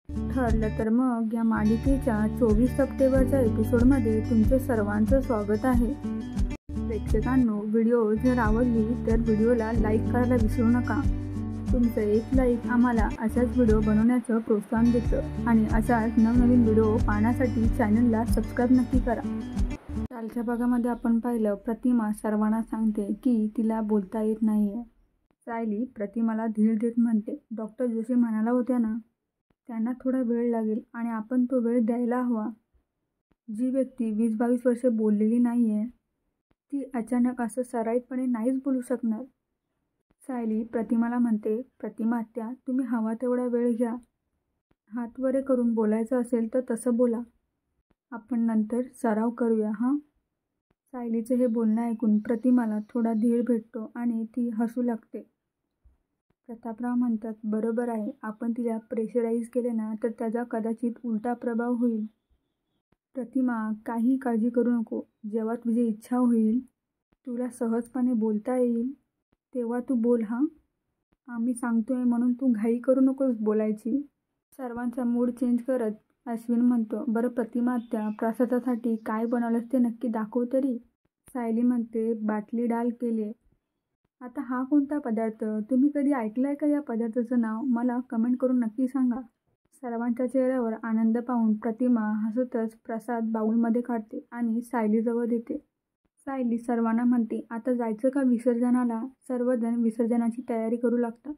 ठरलं तर मग या मालिकेच्या 24 सप्टेंबरच्या एपिसोडमध्ये तुमचं सर्वांचं स्वागत आहे. प्रेक्षकांनो, व्हिडिओ जर आवडली तर व्हिडिओला लाईक करायला विसरू नका. तुमचं एक लाईक आम्हाला अशाच व्हिडिओ बनवण्याचं प्रोत्साहन देतं आणि अशाच नवनवीन व्हिडिओ पाहण्यासाठी चॅनलला सबस्क्राईब नक्की करा. कालच्या भागामध्ये आपण पाहिलं, प्रतिमा सर्वांना सांगते की तिला बोलता येत नाहीये. सायली प्रतिमाला धीर देत म्हणते, डॉक्टर जोशी म्हणाला होत्या ना, त्यांना थोडा वेळ लागेल आणि आपण तो वेळ द्यायला हवा. जी व्यक्ती 20-22 वर्षे बोललेली नाहीये ती अचानक असं सराईतपणे नाहीच बोलू शकणार. सायली प्रतिमाला म्हणते, प्रतिमा आत्या, तुम्ही हवा तेवढा वेळ घ्या. हात वरे करून बोलायचं असेल तर तसं बोला. आपण नंतर सराव करूया हां. सायलीचं हे बोलणं ऐकून प्रतिमाला थोडा धीर भेटतो आणि ती हसू लागते. प्रतापराव म्हणतात, बरोबर आहे, आपण तिला प्रेशराईज केले ना तर त्याचा कदाचित उलटा प्रभाव होईल. प्रतिमा, काही काळजी करू नको. जेव्हा तुझी इच्छा होईल, तुला सहजपणे बोलता येईल तेव्हा तू बोल हां. आम्ही सांगतोय म्हणून तू घाई करू नकोस बोलायची. सर्वांचा मूड चेंज करत अश्विन म्हणतो, बरं प्रतिमा आत्या, प्रसादासाठी काय बनवलंस ते नक्की दाखव तरी. सायली म्हणते, बाटली डाल केलीये. आता हा कोणता पदार्थ? तुम्ही कधी ऐकलंय का या पदार्थाचं नाव? मला कमेंट करून नक्की सांगा. सर्वांच्या चेहऱ्यावर आनंद पाहून प्रतिमा हसतच प्रसाद बाऊलमध्ये काढते आणि सायलीजवळ देते. सायली सर्वांना म्हणते, आता जायचं का विसर्जनाला? सर्वजण विसर्जनाची तयारी करू लागतात.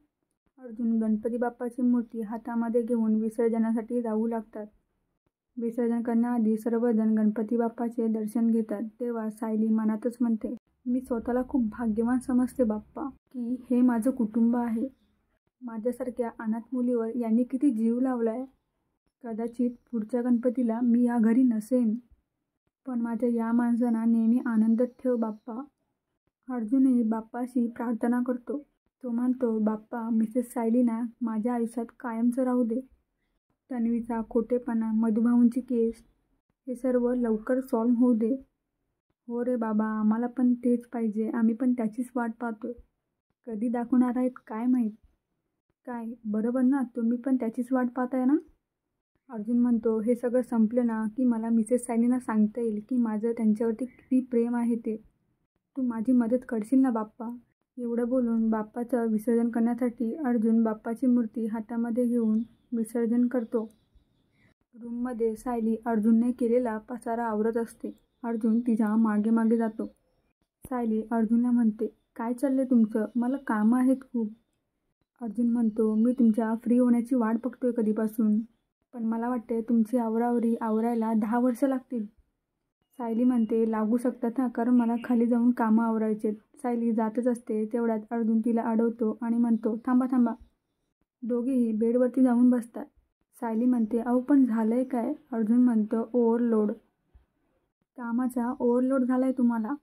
अर्जुन गणपती बाप्पाची मूर्ती हातामध्ये घेऊन विसर्जनासाठी जाऊ लागतात. विसर्जन करण्याआधी सर्वजण गणपती बाप्पाचे दर्शन घेतात. तेव्हा सायली मनातच म्हणते, मी स्वतःला खूप भाग्यवान समजते बाप्पा, की हे माझं कुटुंब आहे. माझ्यासारख्या अनाथ मुलीवर यांनी किती जीव लावलाय. कदाचित पुढच्या गणपतीला मी या घरी नसेन, पण माझ्या या माणसांना नेहमी आनंदात ठेव बाप्पा. अर्जुनही बाप्पाशी प्रार्थना करतो. तो म्हणतो, बाप्पा, मिसेस सायलीना माझ्या आयुष्यात कायमचं राहू दे. तन्वीचा खोटेपणा, मधुभाऊंची केस, हे सर्व लवकर सॉल्व्ह होऊ दे. हो रे बाबा, आम्हाला पण तेच पाहिजे. आम्ही पण त्याचीच वाट पाहतोय. कधी दाखवणार आहेत काय माहीत. काय बरोबर ना, तुम्ही पण त्याचीच वाट पाहताय ना? अर्जुन म्हणतो, हे सगळं संपलं ना की मला मिसेस सायलीना सांगता येईल की माझं त्यांच्यावरती किती प्रेम आहे ते. तू माझी मदत करशील ना बाप्पा? एवढं बोलून बाप्पाचं विसर्जन करण्यासाठी अर्जुन बाप्पाची मूर्ती हातामध्ये घेऊन विसर्जन करतो. रूममध्ये सायली अर्जुनने केलेला पसारा आवरत असते. अर्जुन तिच्या मागे मागे जातो. सायली अर्जुनला म्हणते, काय चाललंय तुमचं? मला कामं आहेत खूप. अर्जुन म्हणतो, मी तुमच्या फ्री होण्याची वाट बघतोय कधीपासून, पण मला वाटते तुमची आवरावरी आवरायला 10 वर्ष लागतील. सायली म्हणते, लागू शकतात ना, कारण मला खाली जाऊन कामं आवरायचेत. सायली जातच असते. तेवढ्यात अर्जुन तिला अडवतो आणि म्हणतो, थांबा थांबा. दोघेही बेडवरती जाऊन बसतात. सायली म्हणते, अहो पण झालंय काय? अर्जुन म्हणतो, ओव्हरलोड. कामाचा ओव्हरलोड झालाय तुम्हाला.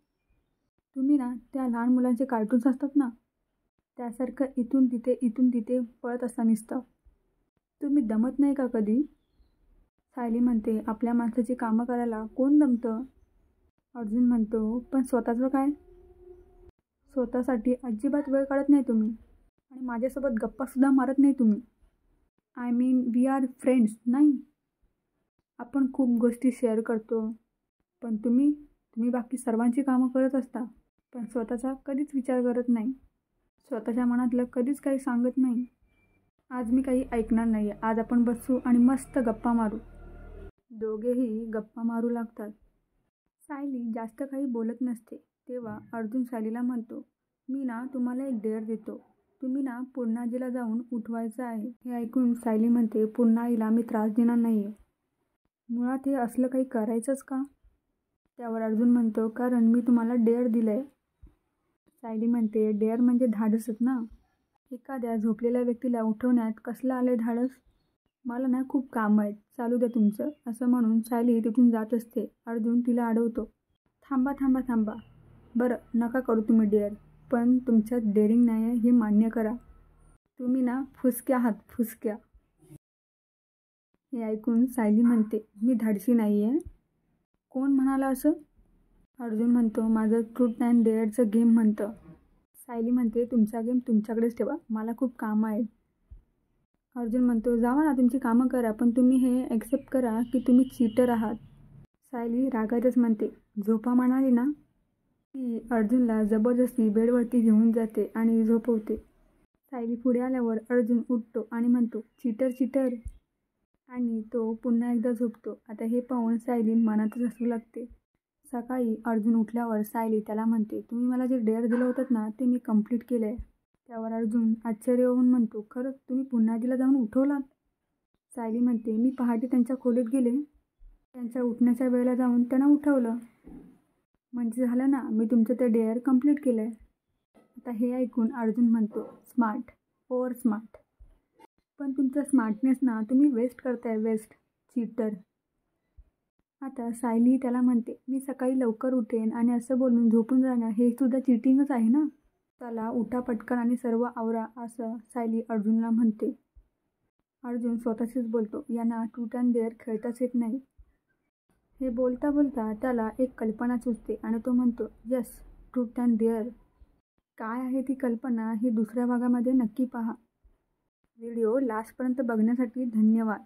तुम्ही ना त्या लहान मुलांचे कार्टून्स असतात ना, त्यासारखं इथून तिथे पळत असता नुसतं. तुम्ही दमत नाही का कधी? सायली म्हणते, आपल्या माणसाची कामं करायला कोण दमतं? अर्जुन म्हणतो, पण स्वतःचं काय? स्वतःसाठी अजिबात वेळ काढत नाही तुम्ही आणि माझ्यासोबत गप्पासुद्धा मारत नाही तुम्ही. I mean we are friends नाही? आपण खूप गोष्टी शेअर करतो, पण तुम्ही बाकी सर्वांची कामं करत असता, पण स्वतःचा कधीच विचार करत नाही. स्वतःच्या मनातलं कधीच काही सांगत नाही. आज मी काही ऐकणार नाही. आज आपण बसू आणि मस्त गप्पा मारू. दोघेही गप्पा मारू लागतात. सायली जास्त काही बोलत नसते. तेव्हा अर्जुन सायलीला म्हणतो, मी ना तुम्हाला एक डेअर देतो. तुम्ही ना पूर्णाजीला जाऊन उठवायचं आहे. हे ऐकून सायली म्हणते, पूर्णाईला मी त्रास देणार नाहीये. मुळात हे असलं काही करायचंच का? त्यावर अर्जुन म्हणतो, कारण मी तुम्हाला डेअर दिलंय. सायली म्हणते, डेअर म्हणजे धाडसच ना. एखाद्या झोपलेल्या व्यक्तीला उठवण्यात कसलं आलंय धाडस? मला ना खूप कामं आहेत, चालू द्या तुमचं. असं म्हणून सायली तिथून जात असते. अर्जुन तिला अडवतो, थांबा थांबा थांबा. बरं, नका करू तुम्ही डेअर, पण तुमच्यात डेअरिंग नाही आहे हे मान्य करा. तुम्ही ना फुसक्या आहात, फुसक्या. हे ऐकून सायली म्हणते, मी धाडशी नाही आहे. कोण म्हणाला असं? अर्जुन म्हणतो, माझं ट्रूथ अँड डेअरचं गेम म्हणतं. सायली म्हणते, तुमचा गेम तुमच्याकडेच ठेवा, मला खूप कामं आहेत. अर्जुन म्हणतो, जावा ना तुमची कामं करा, पण तुम्ही हे ॲक्सेप्ट करा की तुम्ही चीटर आहात. सायली रागातच म्हणते, झोपा म्हणाली ना. ती अर्जुनला जबरदस्ती बेडवरती घेऊन जाते आणि झोपवते. सायली पुढे आल्यावर अर्जुन उठतो आणि म्हणतो, चीटर चीटर, आणि तो पुन्हा एकदा झोपतो. आता हे पाहून सायली मनातच हसू लागते. सकाळी अर्जुन उठल्यावर सायली त्याला म्हणते, तुम्ही मला जे डेअर दिलं होतं ना ते मी कंप्लीट केलं आहे. त्यावर अर्जुन आश्चर्य होऊन म्हणतो, खरंच तुम्ही पुन्हा तिला जाऊन उठवलात? सायली म्हणते, मी पहाटे त्यांच्या खोलीत गेले, त्यांच्या उठण्याच्या वेळेला जाऊन त्यांना उठवलं. म्हणजे झालं ना, मी तुमचं ते डेअर कंप्लीट केलं आहे. आता हे ऐकून अर्जुन म्हणतो, स्मार्ट, ओव्हर स्मार्ट. पण तुमचं स्मार्टनेस ना तुम्ही वेस्ट करताय, वेस्ट, चीटर. आता सायली त्याला म्हणते, मी सकाळी लवकर उठेन आणि असं बोलून झोपून जाणं हे सुद्धा चीटिंगच आहे ना. चला उठा पटकन आणि सर्व आवरा, असं सायली अर्जुनला म्हणते. अर्जुन स्वतःशीच बोलतो, यांना ट्रूथ अँड डेअर खेळताच येत नाही. हे बोलता बोलता त्याला एक कल्पना सुचते आणि तो म्हणतो, यस, ट्रूथ अँड डेअर. काय आहे ती कल्पना हे दुसऱ्या भागामध्ये नक्की पहा. व्हिडिओ लास्टपर्यंत बघण्यासाठी धन्यवाद.